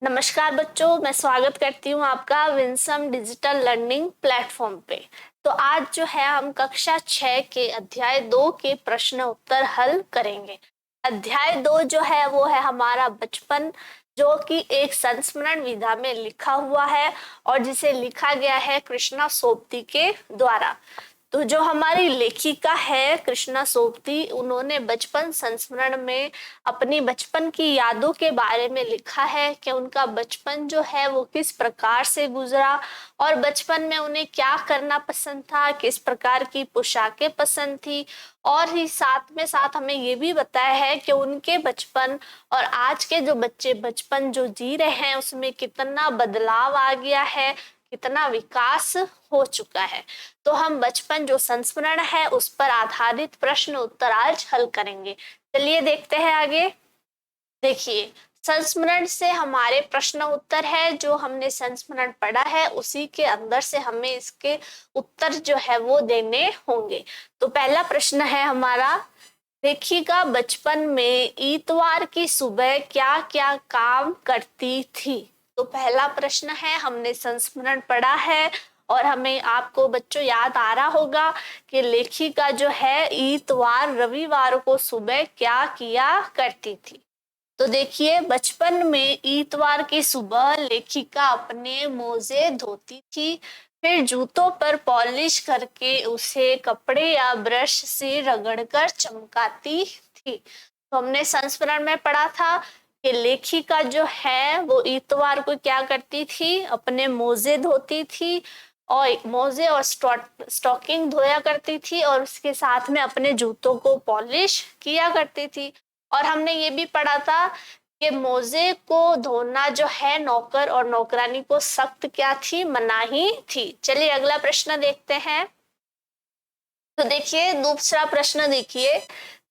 नमस्कार बच्चों, मैं स्वागत करती हूँ आपका विंसम डिजिटल लर्निंग प्लेटफॉर्म पे। तो आज जो है हम कक्षा 6 के अध्याय 2 के प्रश्न उत्तर हल करेंगे। अध्याय 2 जो है वो है हमारा बचपन, जो कि एक संस्मरण विधा में लिखा हुआ है और जिसे लिखा गया है कृष्णा सोपती के द्वारा। तो जो हमारी लेखिका है कृष्णा सोपती, उन्होंने बचपन संस्मरण में अपनी बचपन की यादों के बारे में लिखा है कि उनका बचपन जो है वो किस प्रकार से गुजरा और बचपन में उन्हें क्या करना पसंद था, किस प्रकार की पोशाकें पसंद थी। और ही साथ में साथ हमें ये भी बताया है कि उनके बचपन और आज के जो बच्चे बचपन जो जी रहे हैं उसमें कितना बदलाव आ गया है, कितना विकास हो चुका है। तो हम बचपन जो संस्मरण है उस पर आधारित प्रश्न उत्तर आज हल करेंगे। चलिए देखते हैं आगे। देखिए, संस्मरण से हमारे प्रश्न उत्तर है, जो हमने संस्मरण पढ़ा है उसी के अंदर से हमें इसके उत्तर जो है वो देने होंगे। तो पहला प्रश्न है हमारा, लेखिका बचपन में इतवार की सुबह क्या क्या काम करती थी। तो पहला प्रश्न है, हमने संस्मरण पढ़ा है और हमें आपको बच्चों याद आ रहा होगा कि लेखिका जो है इतवार रविवार को सुबह क्या किया करती थी। तो देखिए, बचपन में इतवार की सुबह लेखिका अपने मोजे धोती थी, फिर जूतों पर पॉलिश करके उसे कपड़े या ब्रश से रगड़कर चमकाती थी। तो हमने संस्मरण में पढ़ा था कि लेखिका जो है वो इतवार को क्या करती थी, अपने मोजे धोती थी और मोजे और स्टॉकिंग धोया करती थी और उसके साथ में अपने जूतों को पॉलिश किया करती थी। और हमने ये भी पढ़ा था कि मोजे को धोना जो है नौकर और नौकरानी को सख्त क्या थी, मनाही थी। चलिए अगला प्रश्न देखते हैं। तो देखिए, दूसरा प्रश्न देखिए,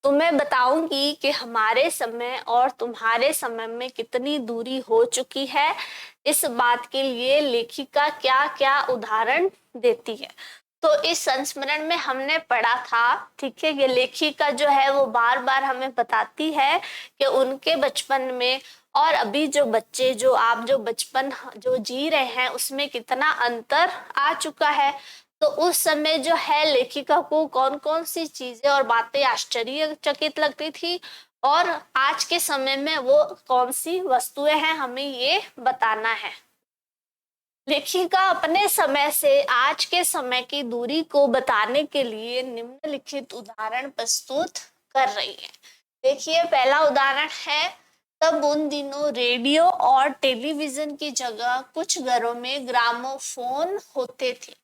तो मैं बताऊंगी कि हमारे समय और तुम्हारे समय में कितनी दूरी हो चुकी है। इस बात के लिए लेखिका क्या क्या उदाहरण देती है। तो इस संस्मरण में हमने पढ़ा था, ठीक है, ये लेखिका जो है वो बार बार हमें बताती है कि उनके बचपन में और अभी जो बच्चे जो आप जो बचपन जो जी रहे हैं उसमें कितना अंतर आ चुका है। तो उस समय जो है लेखिका को कौन कौन सी चीजें और बातें आश्चर्यचकित लगती थी और आज के समय में वो कौन सी वस्तुएं हैं, हमें ये बताना है। लेखिका अपने समय से आज के समय की दूरी को बताने के लिए निम्नलिखित उदाहरण प्रस्तुत कर रही है। देखिए, पहला उदाहरण है, तब उन दिनों रेडियो और टेलीविजन की जगह कुछ घरों में ग्रामोफोन होते थे।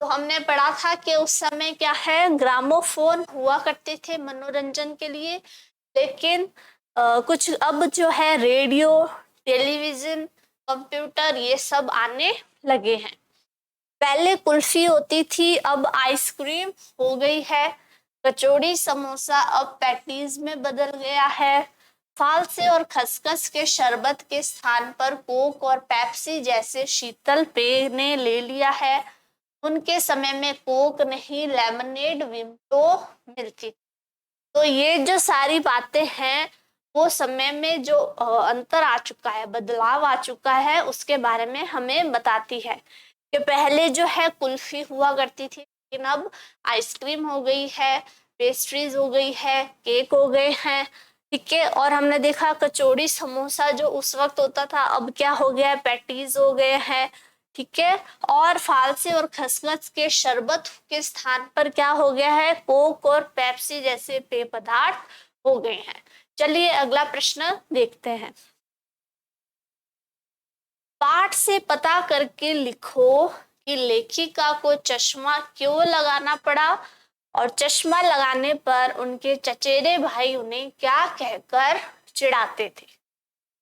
तो हमने पढ़ा था कि उस समय क्या है, ग्रामोफोन हुआ करते थे मनोरंजन के लिए। लेकिन कुछ अब जो है रेडियो, टेलीविजन, कंप्यूटर ये सब आने लगे हैं। पहले कुल्फी होती थी, अब आइसक्रीम हो गई है। कचौड़ी समोसा अब पैटीज में बदल गया है। फालसे और खसखस के शरबत के स्थान पर कोक और पेप्सी जैसे शीतल पेय ने ले लिया है। उनके समय में कोक नहीं, लेमनेड, विम्टो मिलती। तो ये जो सारी बातें हैं वो समय में जो अंतर आ चुका है, बदलाव आ चुका है, उसके बारे में हमें बताती है कि पहले जो है कुल्फी हुआ करती थी, लेकिन अब आइसक्रीम हो गई है, पेस्ट्रीज हो गई है, केक हो गए हैं, ठीक है। और हमने देखा कचौड़ी समोसा जो उस वक्त होता था अब क्या हो गया है, पैटीज हो गए हैं, ठीक है। और फालसे और खसखस के शरबत के स्थान पर क्या हो गया है, कोक और पेप्सी जैसे पेय पदार्थ हो गए हैं। चलिए अगला प्रश्न देखते हैं। पाठ से पता करके लिखो कि लेखिका को चश्मा क्यों लगाना पड़ा और चश्मा लगाने पर उनके चचेरे भाई उन्हें क्या कहकर चिढ़ाते थे।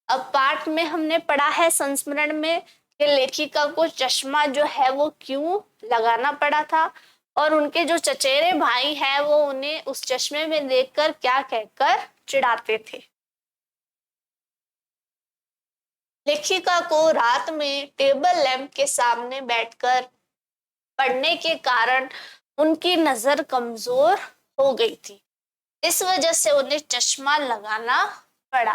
अब पाठ में हमने पढ़ा है संस्मरण में कि लेखिका को चश्मा जो है वो क्यों लगाना पड़ा था और उनके जो चचेरे भाई हैं वो उन्हें उस चश्मे में देखकर क्या कहकर चिढ़ाते थे। लेखिका को रात में टेबल लैंप के सामने बैठकर पढ़ने के कारण उनकी नजर कमजोर हो गई थी, इस वजह से उन्हें चश्मा लगाना पड़ा।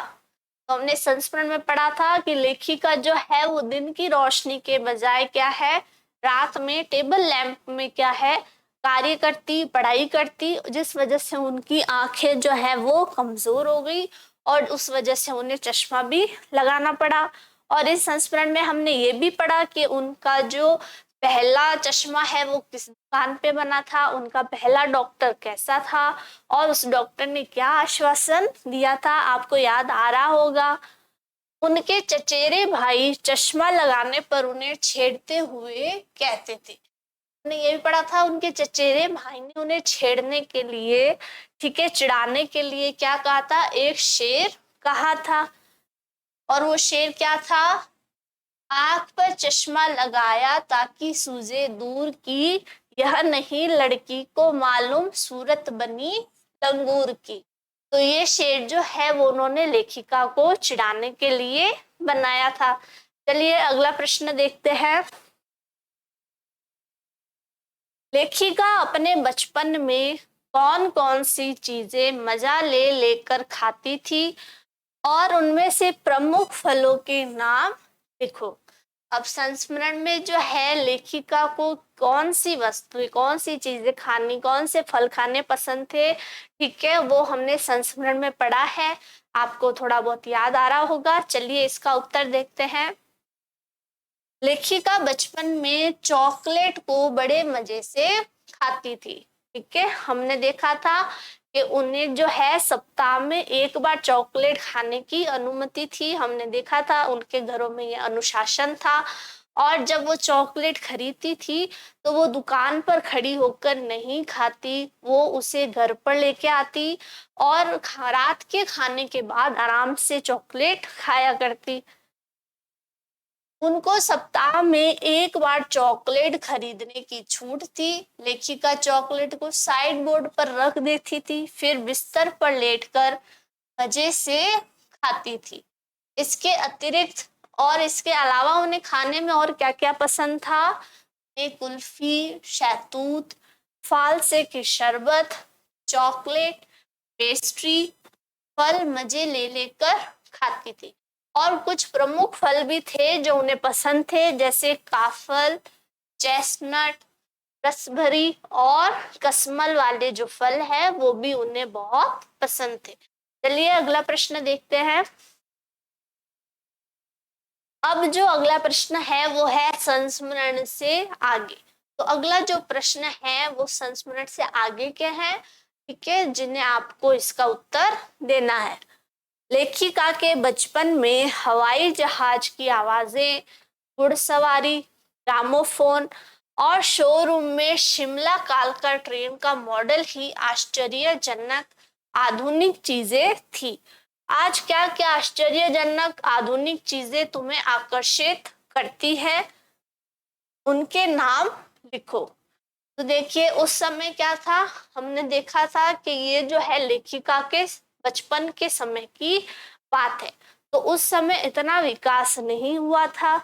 तो हमने संस्मरण में पढ़ा था कि लेखिका जो है वो दिन की रोशनी के बजाय क्या है, रात में टेबल लैंप में क्या है, कार्य करती, पढ़ाई करती, जिस वजह से उनकी आंखें जो है वो कमजोर हो गई और उस वजह से उन्हें चश्मा भी लगाना पड़ा। और इस संस्मरण में हमने ये भी पढ़ा कि उनका जो पहला चश्मा है वो किस दुकान पे बना था, उनका पहला डॉक्टर कैसा था और उस डॉक्टर ने क्या आश्वासन दिया था, आपको याद आ रहा होगा। उनके चचेरे भाई चश्मा लगाने पर उन्हें छेड़ते हुए कहते थे। हमने ये भी पढ़ा था उनके चचेरे भाई ने उन्हें छेड़ने के लिए, ठीक है, चिढ़ाने के लिए क्या कहा था, एक शेर कहा था। और वो शेर क्या था, आंख पर चश्मा लगाया ताकि सूझे दूर की, यह नहीं लड़की को मालूम सूरत बनी लंगूर की। तो ये शेर जो है वो उन्होंने लेखिका को चिढ़ाने के लिए बनाया था। चलिए अगला प्रश्न देखते हैं। लेखिका अपने बचपन में कौन कौन सी चीजें मजा ले लेकर खाती थी और उनमें से प्रमुख फलों के नाम लिखो। अब संस्मरण में जो है लेखिका को कौन सी वस्तु, कौन सी चीजें खानी, कौन से फल खाने पसंद थे, ठीक है, वो हमने संस्मरण में पढ़ा है, आपको थोड़ा बहुत याद आ रहा होगा। चलिए इसका उत्तर देखते हैं। लेखिका बचपन में चॉकलेट को बड़े मजे से खाती थी, ठीक है, हमने देखा था कि उन्हें जो है सप्ताह में एक बार चॉकलेट खाने की अनुमति थी, हमने देखा था उनके घरों में यह अनुशासन था। और जब वो चॉकलेट खरीदती थी तो वो दुकान पर खड़ी होकर नहीं खाती, वो उसे घर पर लेके आती और रात के खाने के बाद आराम से चॉकलेट खाया करती। उनको सप्ताह में एक बार चॉकलेट खरीदने की छूट थी। लेखिका चॉकलेट को साइड बोर्ड पर रख देती थी, फिर बिस्तर पर लेटकर मजे से खाती थी। इसके अतिरिक्त और इसके अलावा उन्हें खाने में और क्या क्या पसंद था, कुल्फी, शहतूत, फालसे की शरबत, चॉकलेट, पेस्ट्री, फल मजे ले लेकर खाती थी। और कुछ प्रमुख फल भी थे जो उन्हें पसंद थे, जैसे काफल, चेस्टनट, रसभरी और कसमल वाले जो फल है वो भी उन्हें बहुत पसंद थे। चलिए अगला प्रश्न देखते हैं। अब जो अगला प्रश्न है वो है संस्मरण से आगे। तो अगला जो प्रश्न है वो संस्मरण से आगे के हैं, ठीक है, जिन्हें आपको इसका उत्तर देना है। लेखिका के बचपन में हवाई जहाज की आवाजें, घुड़सवारी, ग्रामोफोन और शोरूम में शिमला कालका ट्रेन का मॉडल ही आश्चर्यजनक आधुनिक चीजें थी। आज क्या क्या आश्चर्यजनक आधुनिक चीजें तुम्हें आकर्षित करती है, उनके नाम लिखो। तो देखिए उस समय क्या था, हमने देखा था कि ये जो है लेखिका के बचपन के समय की बात है। तो उस समय इतना विकास नहीं हुआ था,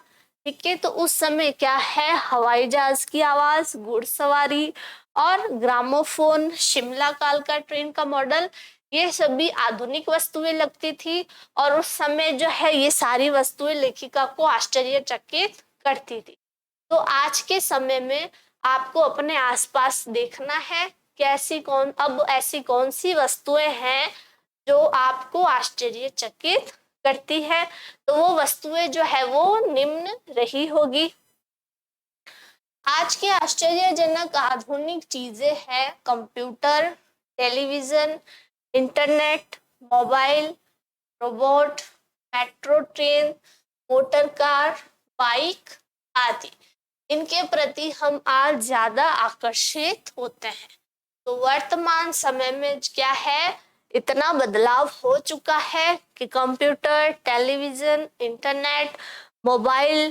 ठीक है, तो उस समय क्या है, हवाई जहाज की आवाज, घुड़सवारी और ग्रामोफोन, शिमला कालका ट्रेन का मॉडल, ये सभी आधुनिक वस्तुएं लगती थी। और उस समय जो है ये सारी वस्तुएं लेखिका को आश्चर्यचकित करती थी। तो आज के समय में आपको अपने आसपास देखना है कि ऐसी कौन सी वस्तुएं हैं जो आपको आश्चर्यचकित करती है। तो वो वस्तुएं जो है वो निम्न रही होगी। आज के आश्चर्यजनक आधुनिक चीजें हैं computer, television, internet, mobile, robot, metro train, motor car, bike आदि। इनके प्रति हम आज ज्यादा आकर्षित होते हैं। तो वर्तमान समय में क्या है, इतना बदलाव हो चुका है कि computer, television, internet, mobile,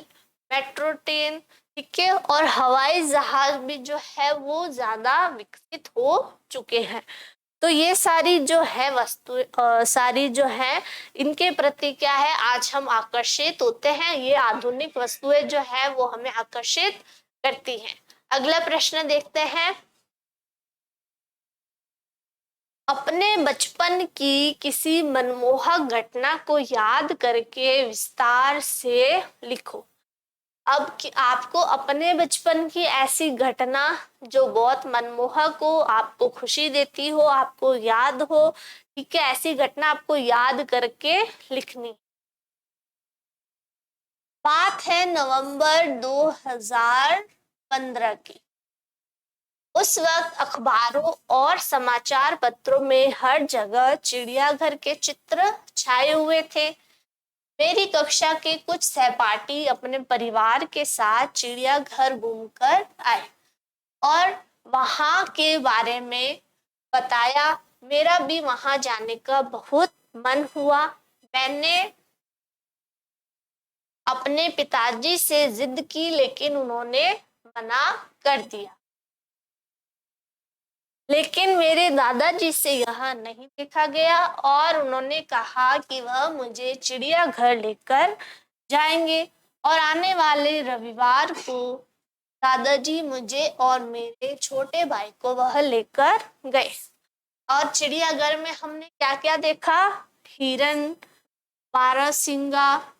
metro train, ठीक है, और हवाई जहाज भी जो है वो ज्यादा विकसित हो चुके हैं। तो ये सारी जो है वस्तु सारी जो है इनके प्रति क्या है, आज हम आकर्षित होते हैं। ये आधुनिक वस्तुएं जो है वो हमें आकर्षित करती हैं। अगला प्रश्न देखते हैं। अपने बचपन की किसी मनमोहक घटना को याद करके विस्तार से लिखो। अब कि आपको अपने बचपन की ऐसी घटना जो बहुत मनमोहक हो, आपको खुशी देती हो, आपको याद हो, ठीक है, ऐसी घटना आपको याद करके लिखनी। बात है नवंबर 2015 की। उस वक्त अखबारों और समाचार पत्रों में हर जगह चिड़ियाघर के चित्र छाए हुए थे। मेरी कक्षा के कुछ सहपाठी अपने परिवार के साथ चिड़ियाघर घूमकर आए और वहां के बारे में बताया। मेरा भी वहां जाने का बहुत मन हुआ। मैंने अपने पिताजी से जिद की, लेकिन उन्होंने मना कर दिया। लेकिन मेरे दादाजी से यह नहीं देखा गया और उन्होंने कहा कि वह मुझे चिड़ियाघर लेकर जाएंगे। और आने वाले रविवार को दादाजी मुझे और मेरे छोटे भाई को वह लेकर गए। और चिड़ियाघर में हमने क्या क्या देखा? हिरन, बारहसिंगा,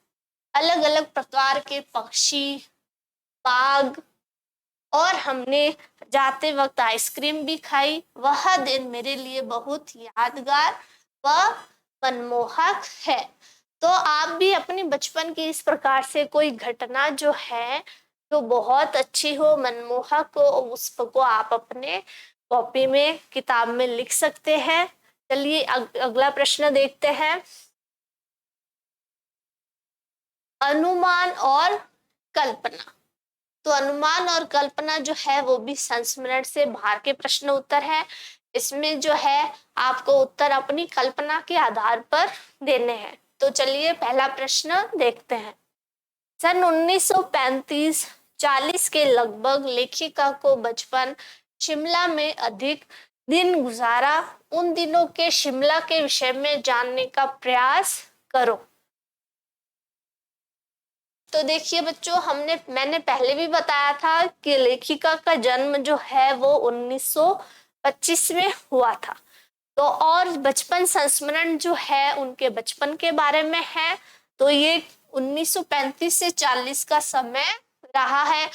अलग अलग प्रकार के पक्षी, बाघ, और हमने जाते वक्त आइसक्रीम भी खाई। वह दिन मेरे लिए बहुत यादगार व मनमोहक है। तो आप भी अपनी बचपन की इस प्रकार से कोई घटना जो है, जो बहुत अच्छी हो, मनमोहक हो, उसको आप अपने कॉपी में, किताब में लिख सकते हैं। चलिए अगला प्रश्न देखते हैं। अनुमान और कल्पना। तो अनुमान और कल्पना जो है वो भी संस्मरण से बाहर के प्रश्न उत्तर है। इसमें जो है आपको उत्तर अपनी कल्पना के आधार पर देने हैं। तो चलिए पहला प्रश्न देखते हैं। सन 1935-40 के लगभग लेखिका को बचपन शिमला में अधिक दिन गुजारा। उन दिनों के शिमला के विषय में जानने का प्रयास करो। तो देखिए बच्चों, मैंने पहले भी बताया था कि लेखिका का जन्म जो है वो 1925 में हुआ था। तो और बचपन संस्मरण जो है उनके बचपन के बारे में है। तो ये 1935 से 40 का समय रहा है।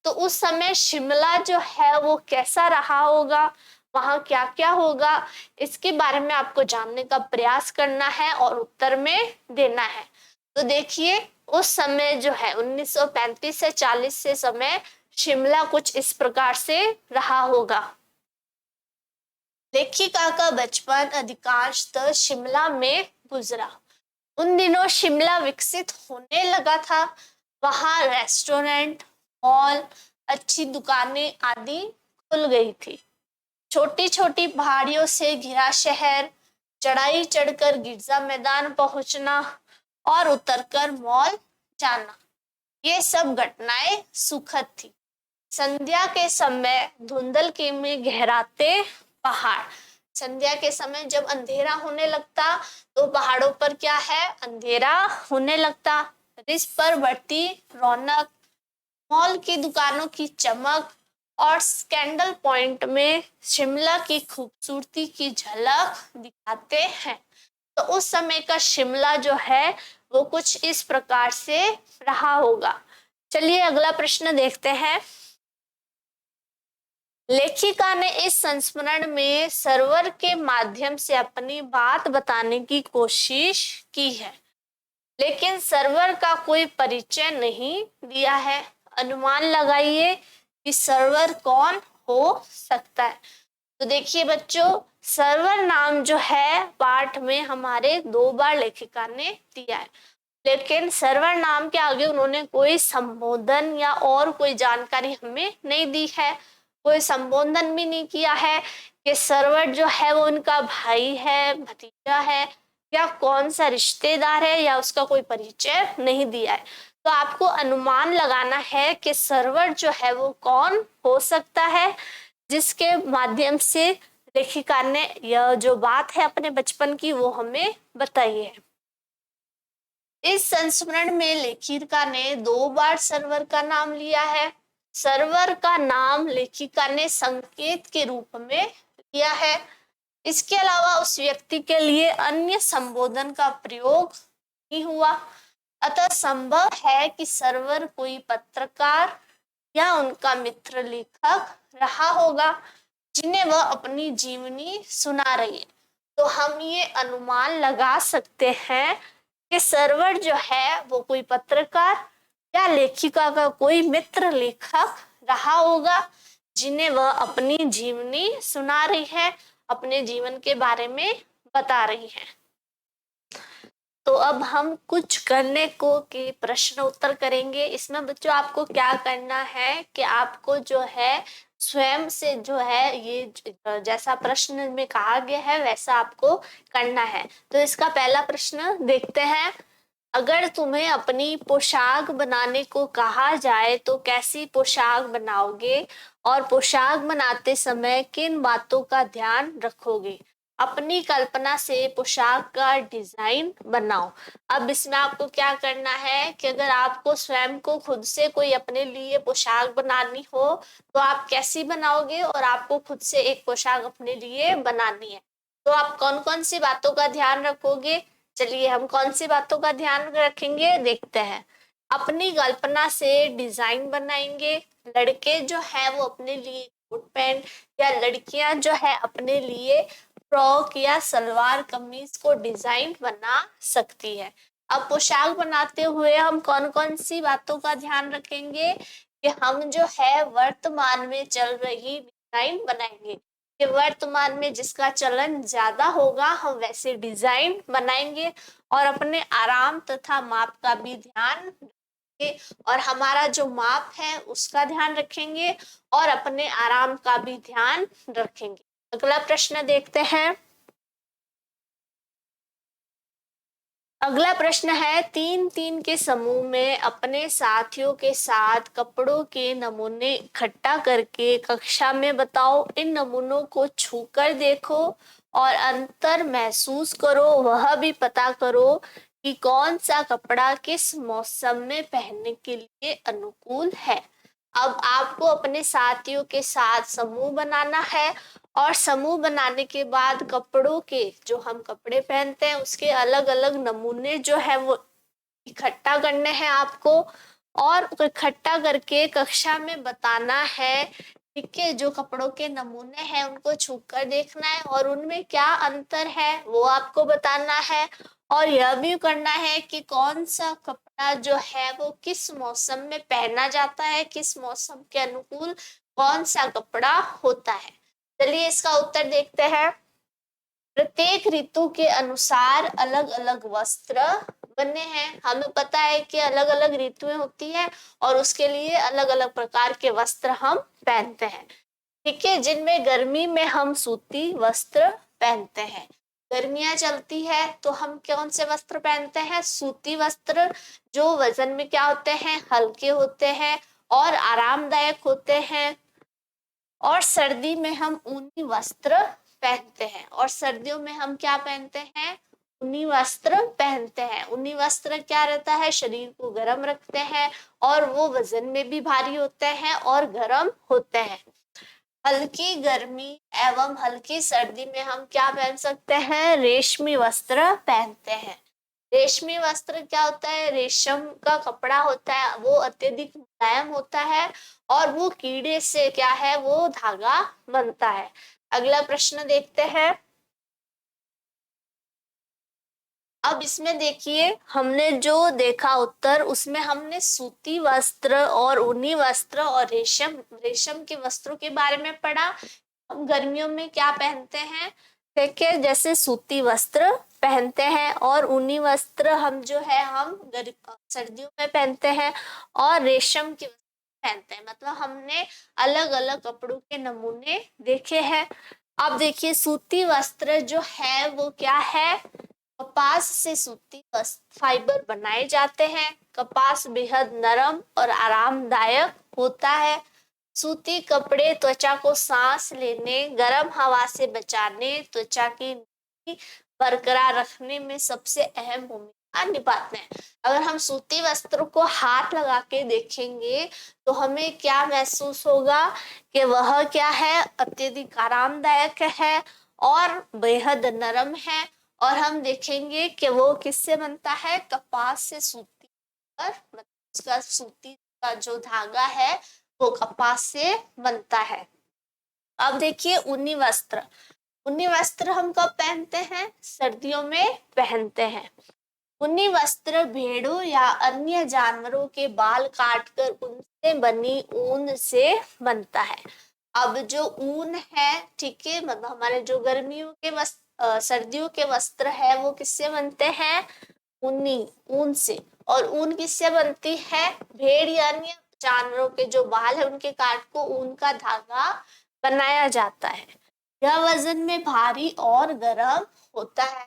तो उस समय शिमला जो है वो कैसा रहा होगा, वहां क्या क्या होगा, इसके बारे में आपको जानने का प्रयास करना है और उत्तर में देना है। तो देखिए उस समय जो है 1935 से 40 से समय शिमला कुछ इस प्रकार से रहा होगा। लेखिका का बचपन अधिकांशतः शिमला में गुजरा। उन दिनों शिमला विकसित होने लगा था। वहां रेस्टोरेंट, मॉल, अच्छी दुकानें आदि खुल गई थी। छोटी छोटी पहाड़ियों से घिरा शहर, चढ़ाई चढ़कर गिरजा मैदान पहुंचना और उतरकर मॉल जाना, ये सब घटनाएं सुखद थी। संध्या के समय धुंधल के में गहराते पहाड़। संध्या के समय जब अंधेरा होने लगता तो पहाड़ों पर क्या है, अंधेरा होने लगता। रिस पर बढ़ती रौनक, मॉल की दुकानों की चमक और स्कैंडल पॉइंट में शिमला की खूबसूरती की झलक दिखाते हैं। तो उस समय का शिमला जो है वो कुछ इस प्रकार से रहा होगा। चलिए अगला प्रश्न देखते हैं। लेखिका ने इस संस्मरण में सर्वर के माध्यम से अपनी बात बताने की कोशिश की है, लेकिन सर्वर का कोई परिचय नहीं दिया है। अनुमान लगाइए कि सर्वर कौन हो सकता है। तो देखिए बच्चों, सर्वर नाम जो है पाठ में हमारे 2 बार लेखिका ने दिया है, लेकिन सर्वर नाम के आगे उन्होंने कोई संबोधन या और कोई जानकारी हमें नहीं दी है। कोई संबोधन भी नहीं किया है कि सर्वर जो है वो उनका भाई है, भतीजा है, या कौन सा रिश्तेदार है, या उसका कोई परिचय नहीं दिया है। तो आपको अनुमान लगाना है कि सर्वर जो है वो कौन हो सकता है, जिसके माध्यम से लेखिका ने यह जो बात है अपने बचपन की वो हमें बताई है। इस संस्मरण में लेखिका ने 2 बार सर्वर का नाम लिया है। सर्वर का नाम लेखिका ने संकेत के रूप में लिया है। इसके अलावा उस व्यक्ति के लिए अन्य संबोधन का प्रयोग नहीं हुआ। अतः संभव है कि सर्वर कोई पत्रकार या उनका मित्र लेखक रहा होगा जिन्हें वह अपनी जीवनी सुना रही है। तो हम ये अनुमान लगा सकते हैं कि सर्वर जो है वो कोई पत्रकार या लेखिका का कोई मित्र लेखक रहा होगा जिन्हें वह अपनी जीवनी सुना रही है, अपने जीवन के बारे में बता रही है। तो अब हम कुछ करने को के प्रश्न उत्तर करेंगे। इसमें बच्चों आपको क्या करना है कि आपको जो है स्वयं से जो है ये जैसा प्रश्न में कहा गया है वैसा आपको करना है। तो इसका पहला प्रश्न देखते हैं। अगर तुम्हें अपनी पोशाक बनाने को कहा जाए तो कैसी पोशाक बनाओगे और पोशाक बनाते समय किन बातों का ध्यान रखोगे? अपनी कल्पना से पोशाक का डिजाइन बनाओ। अब इसमें आपको क्या करना है कि अगर आपको स्वयं को खुद से कोई अपने लिए पोशाक बनानी हो तो आप कैसी बनाओगे और आपको खुद से एक पोशाक अपने लिए बनानी है तो आप कौन कौन सी बातों का ध्यान रखोगे? चलिए हम कौन सी बातों का ध्यान रखेंगे देखते हैं। अपनी कल्पना से डिजाइन बनाएंगे। लड़के जो है वो अपने लिए कोट पैंट या लड़कियां जो है अपने लिए फ्रॉक या सलवार कमीज को डिजाइन बना सकती है। अब पोशाक बनाते हुए हम कौन कौन सी बातों का ध्यान रखेंगे कि हम जो है वर्तमान में चल रही डिजाइन बनाएंगे कि वर्तमान में जिसका चलन ज्यादा होगा हम वैसे डिजाइन बनाएंगे और अपने आराम तथा माप का भी ध्यान रखेंगे और हमारा जो माप है उसका ध्यान रखेंगे और अपने आराम का भी ध्यान रखेंगे। अगला प्रश्न देखते हैं। अगला प्रश्न है 3-3 के समूह में अपने साथियों के साथ कपड़ों के नमूने इकट्ठा करके कक्षा में बताओ। इन नमूनों को छूकर देखो और अंतर महसूस करो। वह भी पता करो कि कौन सा कपड़ा किस मौसम में पहनने के लिए अनुकूल है। अब आपको अपने साथियों के साथ समूह बनाना है और समूह बनाने के बाद कपड़ों के जो हम कपड़े पहनते हैं उसके अलग अलग नमूने जो है वो इकट्ठा करने हैं आपको और इकट्ठा करके कक्षा में बताना है। ठीक है, जो कपड़ों के नमूने हैं उनको छूकर देखना है और उनमें क्या अंतर है वो आपको बताना है और यह भी करना है कि कौन सा कपड़ा जो है वो किस मौसम में पहना जाता है, किस मौसम के अनुकूल कौन सा कपड़ा होता है। चलिए इसका उत्तर देखते हैं। प्रत्येक ऋतु के अनुसार अलग अलग वस्त्र बने हैं। हमें पता है कि अलग अलग ऋतुएं होती है और उसके लिए अलग अलग प्रकार के वस्त्र हम पहनते हैं। ठीक है, जिनमें गर्मी में हम सूती वस्त्र पहनते हैं। गर्मियां चलती है तो हम कौन से वस्त्र पहनते हैं? सूती वस्त्र, जो वजन में क्या होते हैं? हल्के होते हैं और आरामदायक होते हैं। और सर्दी में हम ऊनी वस्त्र पहनते हैं और सर्दियों में हम क्या पहनते हैं? ऊनी वस्त्र पहनते हैं। ऊनी वस्त्र क्या रहता है? शरीर को गर्म रखते हैं और वो वजन में भी भारी होते हैं और गर्म होते हैं। हल्की गर्मी एवं हल्की सर्दी में हम क्या पहन सकते हैं? रेशमी वस्त्र पहनते हैं। रेशमी वस्त्र क्या होता है? रेशम का कपड़ा होता है, वो अत्यधिक मुलायम होता है और वो कीड़े से क्या है वो धागा बनता है। अगला प्रश्न देखते हैं। अब इसमें देखिए हमने जो देखा उत्तर उसमें हमने सूती वस्त्र और ऊनी वस्त्र और रेशम के वस्त्रों के बारे में पढ़ा। हम गर्मियों में क्या पहनते हैं? देखिए जैसे सूती वस्त्र पहनते हैं और ऊनी वस्त्र हम जो है हम सर्दियों में पहनते हैं और रेशम के वस्त्र पहनते हैं। मतलब हमने अलग अलग कपड़ों के नमूने देखे हैं। अब देखिए सूती वस्त्र जो है वो क्या है? कपास से सूती फाइबर बनाए जाते हैं। कपास बेहद नरम और आरामदायक होता है। सूती कपड़े त्वचा को सांस लेने, गर्म हवा से बचाने, त्वचा की बरकरार रखने में सबसे अहम भूमिका निभाते हैं। अगर हम सूती वस्त्र को हाथ लगा के देखेंगे तो हमें क्या महसूस होगा कि वह क्या है? अत्यधिक आरामदायक है और बेहद नरम है। और हम देखेंगे कि वो किससे बनता है, कपास से सूती पर, मतलब उसका सूती का जो धागा है वो कपास से बनता है। अब देखिए ऊनी वस्त्र। ऊनी वस्त्र हम कब पहनते हैं, सर्दियों में पहनते हैं। ऊनी वस्त्र भेड़ों या अन्य जानवरों के बाल काटकर उनसे बनी ऊन से बनता है। अब जो ऊन है, ठीक है, मतलब हमारे जो गर्मियों के सर्दियों के वस्त्र है वो किससे बनते हैं, ऊनी ऊन से। और ऊन किससे बनती है, भेड़ या अन्य जानवरों के जो बाल है उनके काट को ऊन का धागा बनाया जाता है। यह वजन में भारी और गर्म होता है।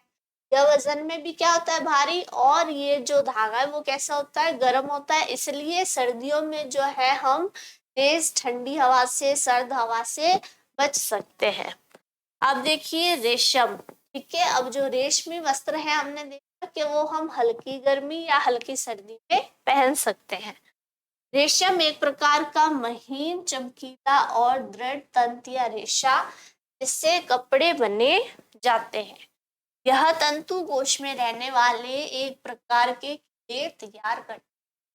यह वजन में भी क्या होता है, भारी, और ये जो धागा है वो कैसा होता है, गर्म होता है। इसलिए सर्दियों में जो है हम तेज ठंडी हवा से, सर्द हवा से बच सकते हैं। अब देखिए रेशम, ठीक है। अब जो रेशमी वस्त्र है हमने देखा कि वो हम हल्की गर्मी या हल्की सर्दी में पहन सकते हैं। रेशम एक प्रकार का महीन, चमकीला और दृढ़ तंतु या रेशा जिससे कपड़े बने जाते हैं। यह तंतु कोश में रहने वाले एक प्रकार के कीड़े तैयार करते हैं।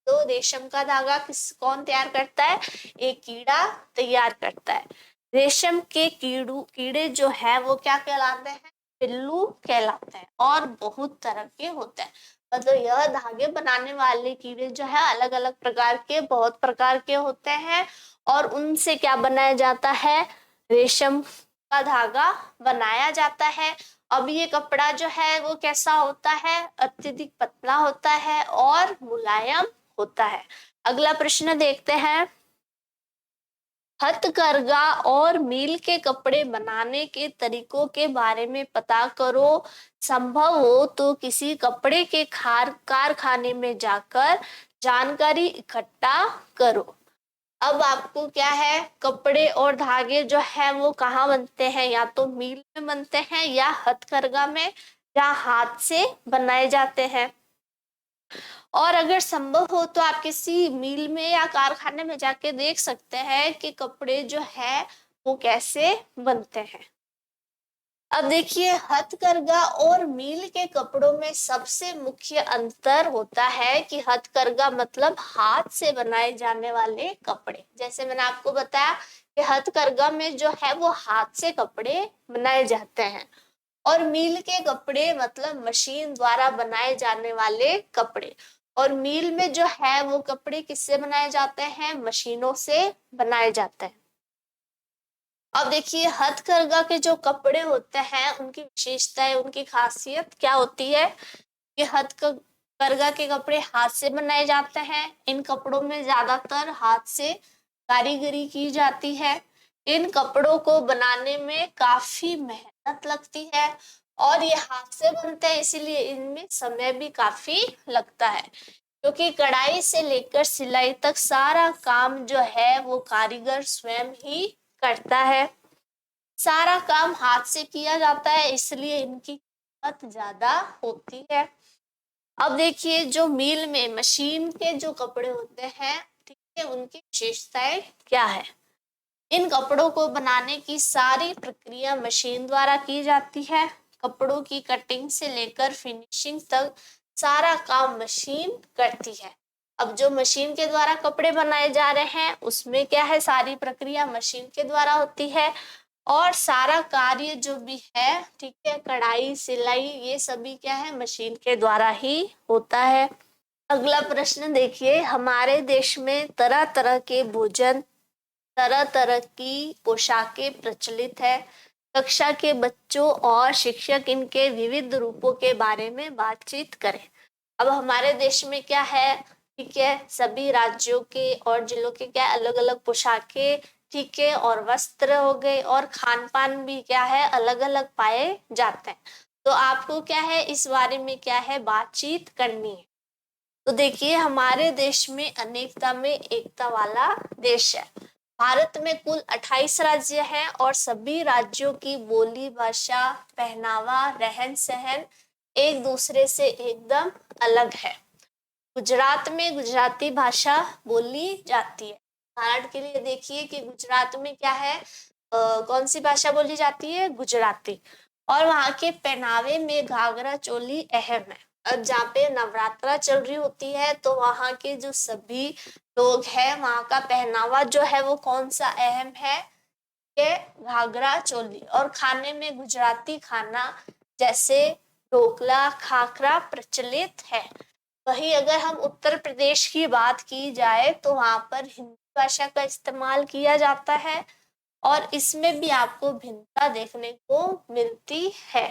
तो रेशम का धागा कौन तैयार करता है, एक कीड़ा तैयार करता है। रेशम के कीड़े जो है वो क्या कहलाते हैं, पिल्लू कहलाते हैं, और बहुत तरह के होते हैं। मतलब यह धागे बनाने वाले कीड़े जो है अलग अलग प्रकार के, बहुत प्रकार के होते हैं, और उनसे क्या बनाया जाता है, रेशम का धागा बनाया जाता है। अब ये कपड़ा जो है वो कैसा होता है, अत्यधिक पतला होता है और मुलायम होता है। अगला प्रश्न देखते हैं। हथकरघा और मील के कपड़े बनाने के तरीकों के बारे में पता करो। संभव हो तो किसी कपड़े के कारखाने में जाकर जानकारी इकट्ठा करो। अब आपको क्या है, कपड़े और धागे जो है वो कहाँ बनते हैं, या तो मील में बनते हैं या हथकरघा में, या हाथ से बनाए जाते हैं। और अगर संभव हो तो आप किसी मिल में या कारखाने में जाके देख सकते हैं कि कपड़े जो है वो कैसे बनते हैं। अब देखिए हथकरघा और मील के कपड़ों में सबसे मुख्य अंतर होता है कि हथकरघा मतलब हाथ से बनाए जाने वाले कपड़े। जैसे मैंने आपको बताया कि हथकरघा में जो है वो हाथ से कपड़े बनाए जाते हैं, और मील के कपड़े मतलब मशीन द्वारा बनाए जाने वाले कपड़े। और मील में जो है वो कपड़े किससे बनाए जाते हैं, मशीनों से बनाए जाते हैं। अब देखिए हथकरघा के जो कपड़े होते हैं उनकी विशेषताएं, उनकी खासियत क्या होती है कि हथकरघा के कपड़े हाथ से बनाए जाते हैं। इन कपड़ों में ज्यादातर हाथ से कारीगरी की जाती है। इन कपड़ों को बनाने में काफी मेहनत लगती है, और ये हाथ से बनते हैं इसीलिए इनमें समय भी काफी लगता है, क्योंकि कढ़ाई से लेकर सिलाई तक सारा काम जो है वो कारीगर स्वयं ही करता है। सारा काम हाथ से किया जाता है इसलिए इनकी कीमत ज्यादा होती है। अब देखिए जो मिल में मशीन के जो कपड़े होते हैं, ठीक है, उनकी विशेषताएं क्या है। इन कपड़ों को बनाने की सारी प्रक्रिया मशीन द्वारा की जाती है। कपड़ों की कटिंग से लेकर फिनिशिंग तक सारा काम मशीन करती है। अब जो मशीन के द्वारा कपड़े बनाए जा रहे हैं उसमें क्या है, सारी प्रक्रिया मशीन के द्वारा होती है, और सारा कार्य जो भी है, ठीक है, कढ़ाई सिलाई ये सभी क्या है, मशीन के द्वारा ही होता है। अगला प्रश्न देखिए। हमारे देश में तरह तरह के भोजन, तरह तरह की पोशाकें प्रचलित है। कक्षा के बच्चों और शिक्षक इनके विविध रूपों के बारे में बातचीत करें। अब हमारे देश में क्या है, ठीक है, सभी राज्यों के और जिलों के क्या अलग अलग पोशाकें, ठीक है, और वस्त्र हो गए, और खान पान भी क्या है अलग अलग पाए जाते हैं। तो आपको क्या है इस बारे में क्या है बातचीत करनी है। तो देखिए हमारे देश में अनेकता में एकता वाला देश है। भारत में कुल 28 राज्य हैं, और सभी राज्यों की बोली, भाषा, पहनावा, रहन सहन एक दूसरे से एकदम अलग है। गुजरात में गुजराती भाषा बोली जाती है। उदाहरण के लिए देखिए कि गुजरात में क्या है, कौन सी भाषा बोली जाती है? गुजराती। और वहाँ के पहनावे में घाघरा चोली अहम है। अब जहाँ पे नवरात्रा चल रही होती है तो वहाँ के जो सभी लोग हैं, वहाँ का पहनावा जो है वो कौन सा अहम है? ये घाघरा चोली। और खाने में गुजराती खाना जैसे ढोकला, खाखरा प्रचलित है। वहीं अगर हम उत्तर प्रदेश की बात की जाए तो वहाँ पर हिंदी भाषा का इस्तेमाल किया जाता है और इसमें भी आपको भिन्नता देखने को मिलती है।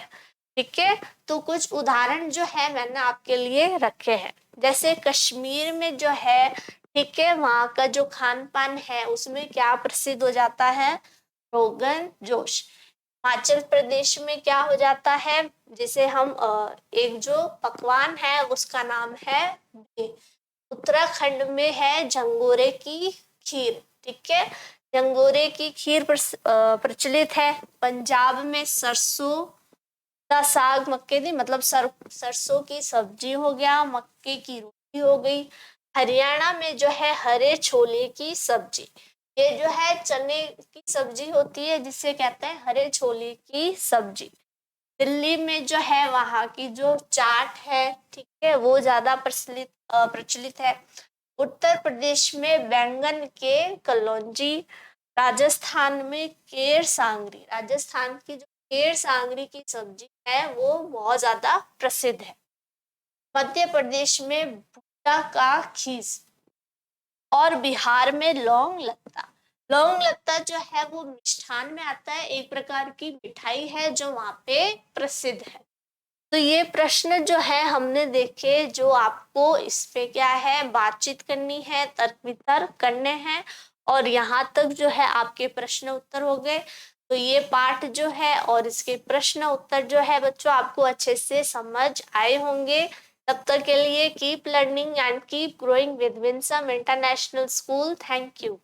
ठीक है, तो कुछ उदाहरण जो है मैंने आपके लिए रखे हैं। जैसे कश्मीर में जो है, ठीक है, वहाँ का जो खान पान है उसमें क्या प्रसिद्ध हो जाता है? रोगन जोश। हिमाचल प्रदेश में क्या हो जाता है? जिसे हम एक जो पकवान है उसका नाम है भेल। उत्तराखंड में है झंगोरे की खीर। ठीक है, झंगोरे की खीर प्रचलित है। पंजाब में सरसों का साग, मक्के की मतलब सरसों की सब्जी हो गया, मक्के की रोटी हो गई। हरियाणा में जो है हरे छोले की सब्जी, ये जो है चने की सब्जी होती है जिसे कहते हैं हरे छोले की सब्जी। दिल्ली में जो है वहाँ की जो चाट है, ठीक है, वो ज्यादा प्रचलित है। उत्तर प्रदेश में बैंगन के कलौंजी। राजस्थान में केर सांगरी, राजस्थान की जो केर सांगरी की सब्जी है वो बहुत ज्यादा प्रसिद्ध है। मध्य प्रदेश में भुट्टा का खीस। और बिहार में लौंग लत्ता। लौंग लत्ता जो है वो मिष्ठान में आता है, एक प्रकार की मिठाई है जो वहाँ पे प्रसिद्ध है। तो ये प्रश्न जो है हमने देखे, जो आपको इस पे क्या है, बातचीत करनी है, तर्क वितर्क करने हैं। और यहाँ तक जो है आपके प्रश्न उत्तर हो गए। तो ये पाठ जो है और इसके प्रश्न उत्तर जो है बच्चों आपको अच्छे से समझ आए होंगे। तब तक के लिए keep learning and keep growing with Winsome international school. Thank you.